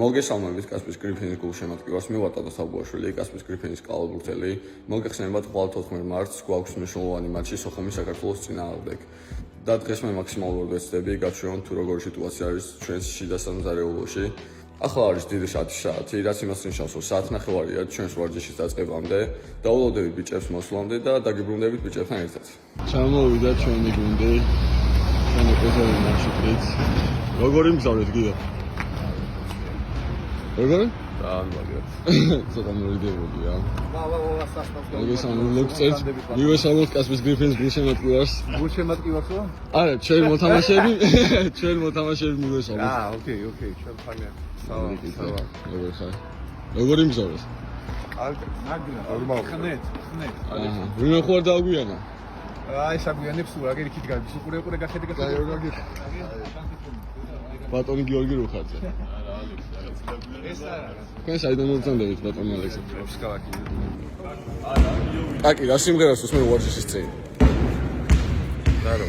მოგესალმებით კასპის გრიფინის გულშემატკივარს მივატადა საბუაშვილი კასპის გრიფინის კალათბურთელი მოგეხსენებათ ხვალ 14 მარტს გვაქვს მნიშვნელოვანი მატჩი სოხუმის საქართველოს წინააღმდეგ და დღეს მე მაქსიმალურად ვეცდები გაჩვენოთ თუ როგორი სიტუაცია არის ჩვენს შიდა სამზარეულოში ახლა არის დიდი საათი რაც იმას ნიშნავს რომ საათნახევარია ჩვენს ვარჯიშის დაწყებამდე დაულოდებით ბიჭებს მოსვლამდე და დაგიბრუნდებით ბიჭებთან ერთად ჩამოვიდა ჩვენი გუნდი ჩვენი პოზიციური მარშრუტით როგორი მგზავრეთ გიო როგორ? ცოტა მორიდებულია. მოგესალმებით, მივესალმოთ კასპის გრიფინის გულშემატკივარს. გულშემატკივარსო? არა, ჩვენ მოთამაშეები მივესალმოთ. ოკეი, ჩვენ ხანია. სავა. როგორ ხარ? როგორი მგზავრეთ? ნორმალურად. ხნეთ. აჰა. ვინმე ხوار დაგვიანა? აი, საგვიანებს რა გიქით გადის. უყურე გახედე. ბატონი გიორგი რუხაძე. თქვენ საიდან მოგწონდებით ბატონი ალექსანდრე? ოფსკალაკი. აკი რა სიმღერას უსმენ ვარჯიშის წინ? დაარო.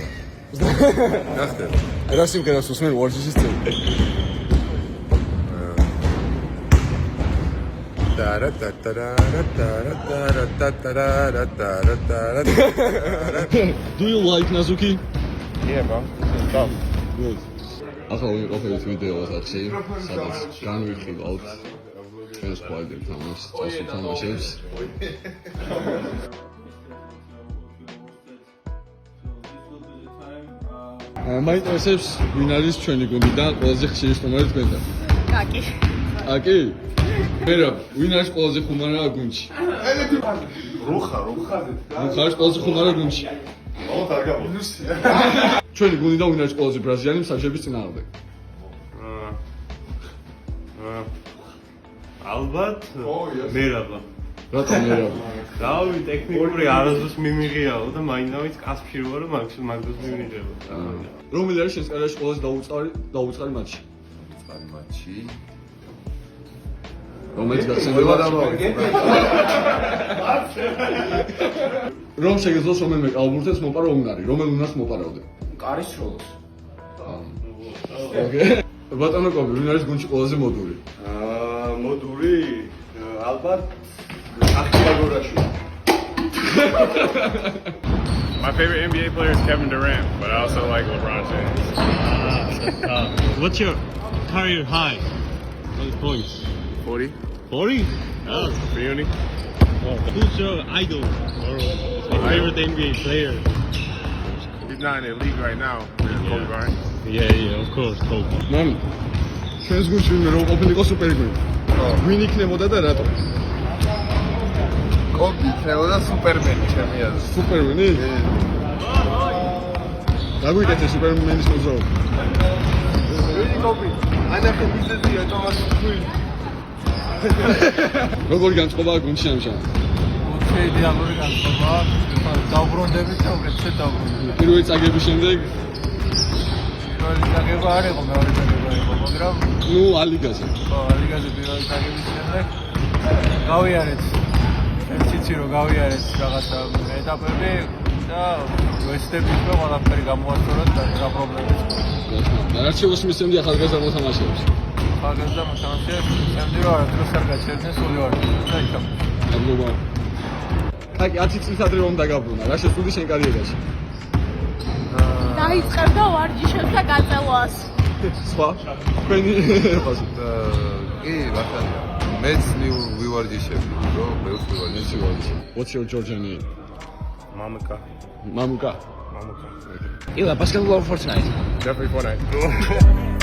ნახე. რა სიმღერას უსმენ ვარჯიშის წინ? Do you like Nazuki? Yeah, bro. Stop. Good. ახლა ვიყოფებით ვიდეო ოთახში, სადაც განვიხილავთ ჩვენს ყვავილებთან წასულ თამაშებს. მაინტერესებს ვინ არის ჩვენი გუნდიდან ყველაზე ხშირი სტუმარი თქვენთან? აკი. აკი? მერე, ვინ არის ყველაზე ხუმარა გუნდში? რუხა. არის ყველაზე ხუმარა გუნდში. ჩვენი გუნდიდან ვინ არის ყველაზე ბრაზილიანი მსახიობის წინააღმდეგ? ალბათ მერაბა. რატომ მერაბა? რავი, ტექნიკური არასდროს მიმიღიაო და მაინდამაც კასპში ვარ, მაგდროს მიმიღება. რომელი არის შენს კარიერაში ყველაზე დაუწყარი მატჩი? მატჩი. რომელიც გახსენდება რომ შეგეძლოს რომელიმე კალათბურთელს მოპარო უნარი, რომელ უნარს მოპარავდე? კარის ჩოლოს. ოკეი. ბატონო კობი, ვინ არის გუნდში ყველაზე მოდური? მოდური ალბათ ახიაგორაშვილი. My favorite NBA player is Kevin Durant, but I also like LeBron James. What's your career high? What points? 40. 40? Oh, Reuni. who's your idol or favorite NBA player? He's not in the league right now. Kobe Bryant. Yeah, of course, Kobe. მამი, ჩვენს გუნდში ვინმე რომ ყოფილიყო სუპერგუნი. ვინ იქნებოდა და რატომ? კობი იქნებოდა სუპერმენი ჩემი აზრით. სუპერმენი? დაგვიკეთე სუპერმენის მოძრაობა. ვინი კობი? ანახე მიზეზია თომას თუი. როგორი განწყობა გუნდში ამჟამად? იდეალური განწყობა. დავბრუნდებით და უკეთესად დავბრუნდებით. პირველი წაგების შემდეგ პირველი წაგება არ იყო, მეორე წაგება იყო, მაგრამ ნუ ალიგაზე. ლიგაზე პირველი წაგების შემდეგ გავიარეთ. ციცი რომ გავიარეთ რაღაცა ეტაპები და ვეცდებით რომ ყველაფერი გამოასწოროთ და რა პრობლემებს და რაც შემოსმისენდი ახალგაზრდა მოთამაშეებს. ახალგაზრდა მოთამაშეებს შემდი რომ არასდროს არ გაჩერდნენ სული ვარ და იქამ. მადლობა. აკი 10 წელს ადრე რომ დაგაბრუნა, რა შეცვლიდი შენ კარიერაში? დაიწყებდა ვარჯიშებს და გაწევას. სხვა? თქვენი ფასი. კი, ბატონო. მეც ვივარჯიშები, რომ მე ვივარჯიშები. What's your Georgian name? Mamuka. Mamuka. Mamuka. You are basketball or Fortnite? Definitely Fortnite.